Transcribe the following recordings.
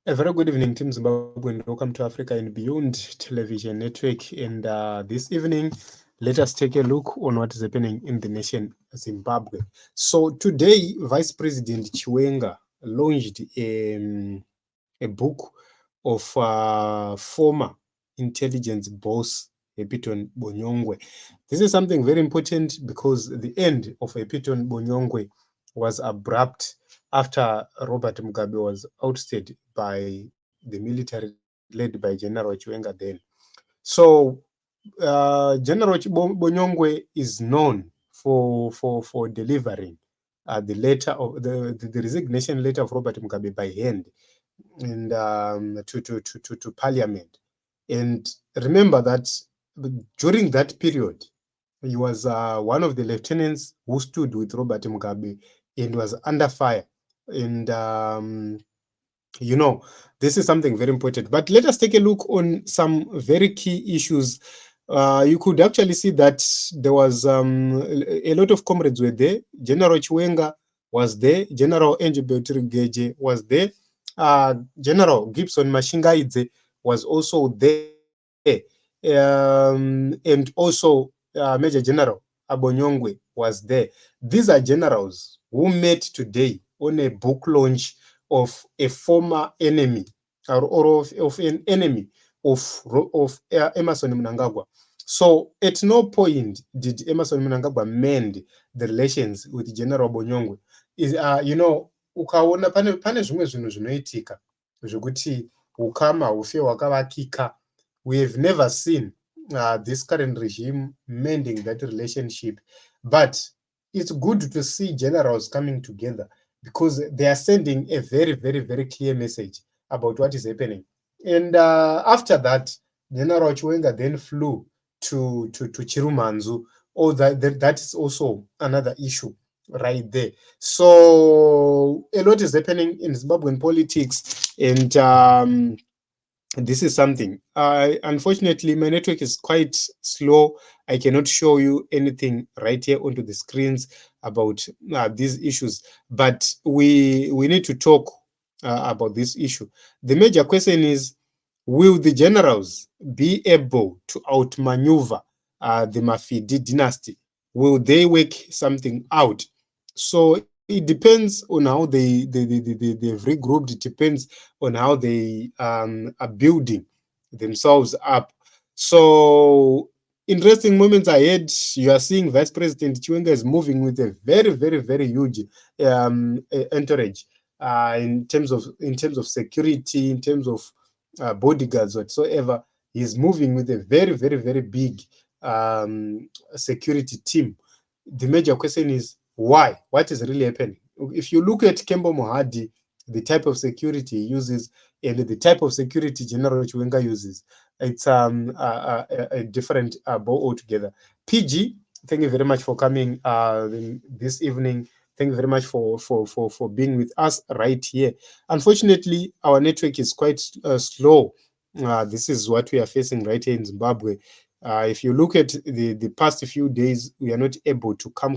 A very good evening, Team Zimbabwe, and welcome to Africa and Beyond Television Network. And this evening, let us take a look on what is happening in the nation Zimbabwe. So today, Vice President Chiwenga launched a book of former intelligence boss Epiton Bonyongwe. This is something very important because the end of Epiton Bonyongwe was abrupt after Robert Mugabe was ousted by the military led by General Chiwenga then. So General Bonyongwe is known for delivering the letter of the resignation letter of Robert Mugabe by hand and to parliament. And remember that during that period, he was one of the lieutenants who stood with Robert Mugabe and was under fire. And this is something very important. But let us take a look on some very key issues. You could actually see that there was a lot of comrades were there. General Chiwenga was there. General Geje was there. General Gibson Mashingaidze was also there. And also Major General Abonyongwe was there. These are generals who met today on a book launch of a former enemy or of an enemy of Emerson Mnangagwa. So at no point did Emerson Mnangagwa mend the relations with General Bonyongwe. Ukaona pane zvimwe zvinhu zvinoitika zvokuti ukama hufe hwakavakika. We have never seen this current regime mending that relationship. But it's good to see generals coming together because they are sending a very, very, very clear message about what is happening. And after that, General Chiwenga then flew to Chirumanzu. That is also another issue right there. So a lot is happening in Zimbabwean politics, and this is something. Unfortunately, my network is quite slow. I cannot show you anything right here onto the screens about these issues, but we need to talk about this issue. The major question is, will the generals be able to outmaneuver the Mafidi dynasty? Will they work something out? So it depends on how they've regrouped. It depends on how they are building themselves up. So interesting moments ahead. You are seeing Vice President Chiwenga is moving with a very, very, very huge entourage in terms of security, in terms of bodyguards whatsoever. He's moving with a very, very, very big security team. The major question is, why? What is really happening? If you look at Kembo Mohadi, the type of security he uses and the type of security General Chiwenga uses, it's a different ball altogether. PG, thank you very much for coming this evening. Thank you very much for being with us right here. Unfortunately, our network is quite slow. This is what we are facing right here in Zimbabwe. If you look at the past few days, we are not able to come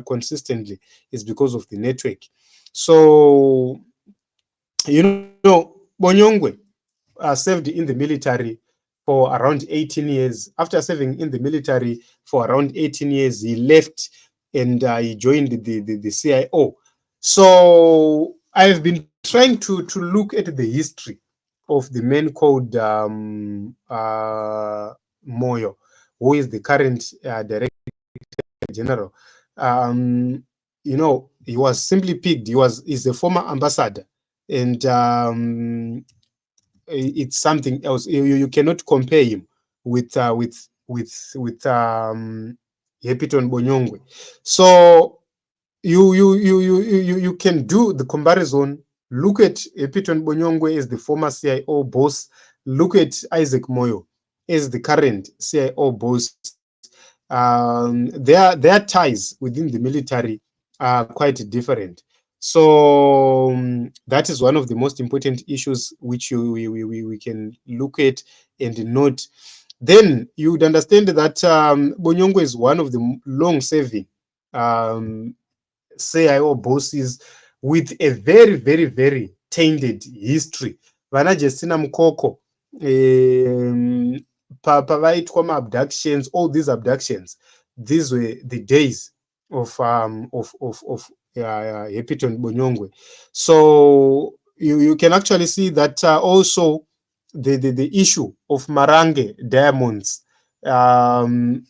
consistently. It's because of the network. So, Bonyongwe served in the military for around 18 years. After serving in the military for around 18 years, he left and he joined the CIO. So I've been trying to look at the history of the man called Moyo, who is the current Director General. He was simply picked. He's a former ambassador, and it's something else. You cannot compare him with Epiton Bonyongwe. So you can do the comparison. Look at Epiton Bonyongwe as the former CIO boss. Look at Isaac Moyo as the current CIO boss. Their ties within the military are quite different. So that is one of the most important issues which we can look at and note. Then you would understand that Bonyongwe is one of the long-serving CIO bosses with a very, very, very tainted history vana Justina Mukoko, pavaitwa abductions, all these abductions, these were the days of Hepiton Bonyongwe. So you can actually see that also the issue of Marange diamonds. The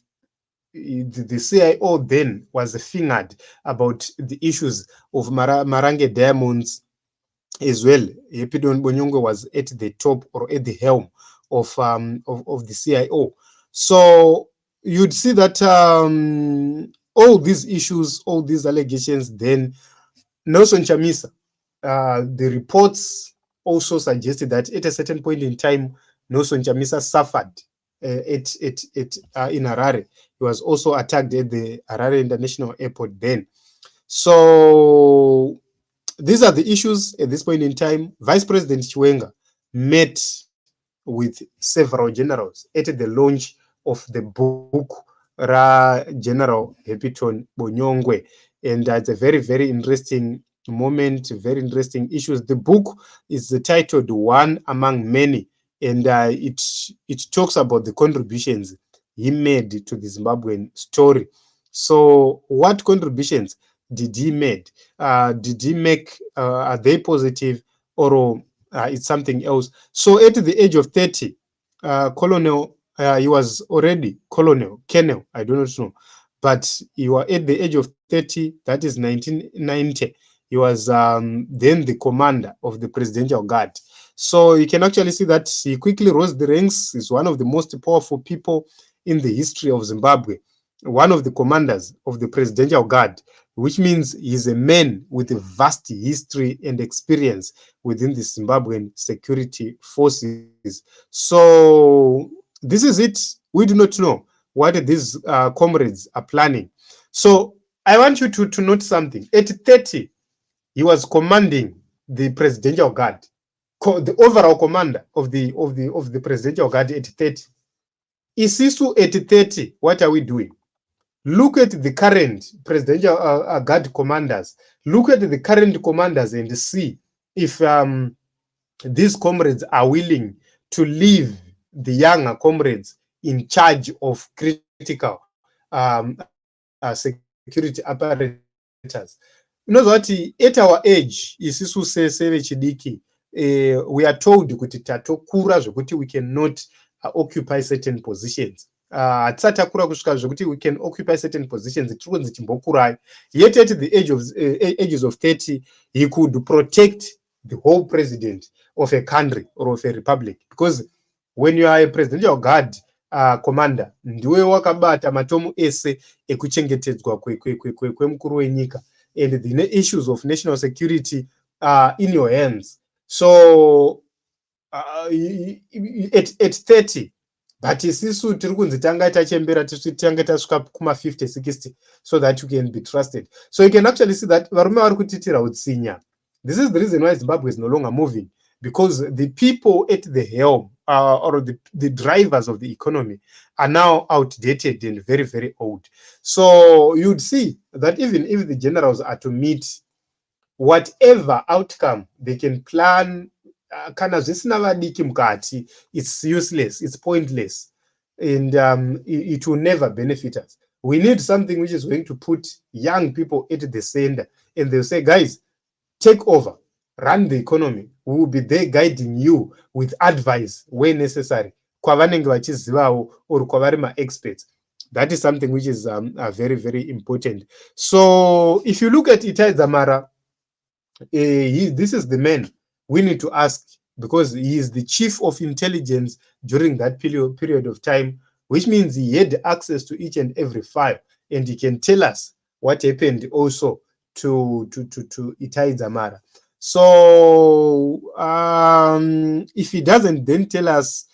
CIO then was fingered about the issues of Marange diamonds as well. Epidon Bonyongwe was at the top or at the helm of the CIO. So you'd see that all these issues, all these allegations, then Nelson Chamisa, the reports also suggested that at a certain point in time, Nelson Chamisa suffered in Harare. He was also attacked at the Harare International Airport then. So these are the issues at this point in time. Vice President Chiwenga met with several generals at the launch of the book General Hepiton Bonyongwe. And it's a very, very interesting moment, very interesting issues. The book is titled One Among Many, and it talks about the contributions he made to the Zimbabwean story. So what contributions did he make? Did he make, are they positive, or it's something else? So at the age of 30, Colonel, he was already Colonel, I do not know, but he was at the age of 30, that is 1990. He was then the commander of the Presidential Guard. So you can actually see that he quickly rose the ranks. He's one of the most powerful people in the history of Zimbabwe, one of the commanders of the Presidential Guard, which means he's a man with a vast history and experience within the Zimbabwean security forces. So this is it. We do not know what these comrades are planning. So I want you to note something. At 30, he was commanding the Presidential Guard, the overall commander of the Presidential Guard at 30. Isisu at 30, what are we doing? Look at the current Presidential Guard commanders. Look at the current commanders and see if these comrades are willing to leave the younger comrades in charge of critical security apparatus. You know what? At our age, isisu sevechidiki, we are told kuti tatokura zvokuti we cannot occupy certain positions. Hatisati kusvika zvokuti we can occupy certain positions, tiri kunzi chimbokurai. Yet at the ages of 30, he could protect the whole president of a country or of a republic, because when you are a presidential guard commander, ndiwe wakabata matomu ese ekuchengetedzwa kwemukuru wenyika, and the issues of national security are in your hands. So at 30, but isisu tiri kunzi tanga tachembera tanga tasvika kuma 50 60, so that you can be trusted. So you can actually see that varume vari kutitira utsinya. This is the reason why Zimbabwe is no longer moving, because the people at the helm or the drivers of the economy are now outdated and very, very old. So you'd see that even if the generals are to meet, whatever outcome they can plan, kana zvisina vadiki mukati, it's useless, it's pointless, and it will never benefit us. We need something which is going to put young people at the center, and they'll say, guys, take over, run the economy. We will be there guiding you with advice where necessary. Kwavanenge vachizivawo or kwavari ma-experts. That is something which is very, very important. So if you look at Itai Dzamara, this is the man we need to ask, because he is the chief of intelligence during that period of time, which means he had access to each and every file, and he can tell us what happened also to Itai Dzamara. So if he doesn't then tell us,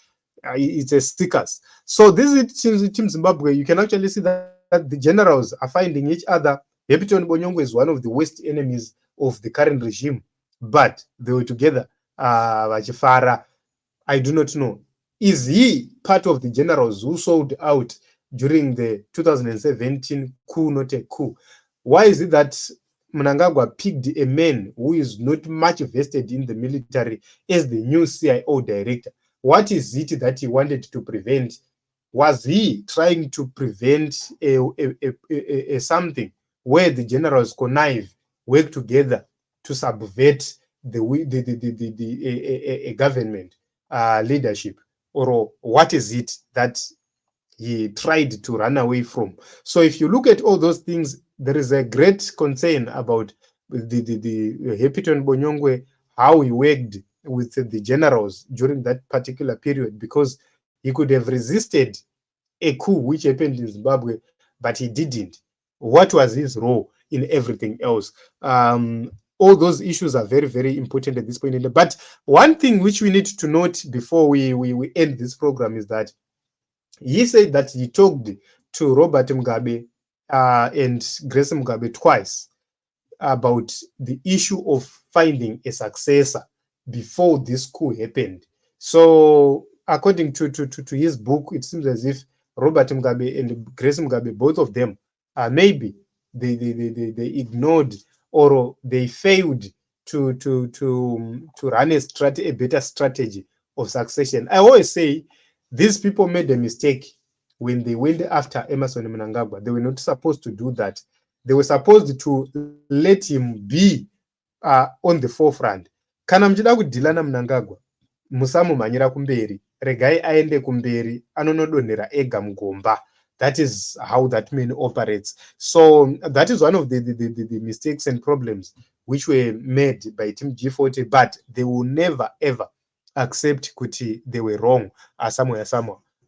it's a stickers. So this is Team Zimbabwe. You can actually see that the generals are finding each other. Hepiton Bonyongwe is one of the worst enemies of the current regime, but they were together. Vachifara, I do not know. Is he part of the generals who sold out during the 2017 coup, not a coup? Why is it that Mnangagwa picked a man who is not much vested in the military as the new CIO director. What is it that he wanted to prevent? Was he trying to prevent a something where the generals connive, work together to subvert a government leadership? Or what is it that he tried to run away from? So if you look at all those things, there is a great concern about the Hapiton Bonyongwe, how he worked with the generals during that particular period, because he could have resisted a coup which happened in Zimbabwe, but he didn't. What was his role in everything else? All those issues are very, very important at this point. But one thing which we need to note before we end this program is that he said that he talked to Robert Mugabe and Grace Mugabe twice about the issue of finding a successor before this coup happened. So according to his book, it seems as if Robert Mugabe and Grace Mugabe, both of them, maybe they ignored or they failed to run a better strategy of succession. I always say these people made a mistake when they went after Emerson Mnangagwa. They were not supposed to do that. They were supposed to let him be on the forefront. Kana mchida kudhilana Mnangagwa, musamumhanyira kumberi, regai aende kumberi, anonodonhera ega mugomba. That is how that man operates. So that is one of the mistakes and problems which were made by Team G40, but they will never ever accept kuti they were wrong somewhere.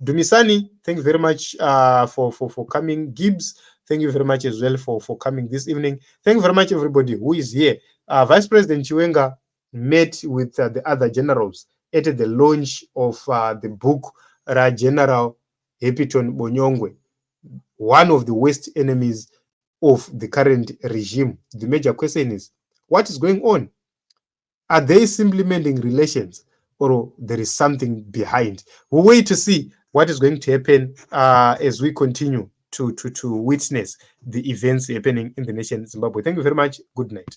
Dumisani, thank you very much for coming. Gibbs, thank you very much as well for coming this evening. Thank you very much, everybody who is here. Vice President Chiwenga met with the other generals at the launch of the book General Hapiton Bonyongwe, one of the worst enemies of the current regime. The major question is, what is going on? Are they simply mending relations, or there is something behind? We'll wait to see what is going to happen as we continue to witness the events happening in the nation of Zimbabwe. Thank you very much. Good night.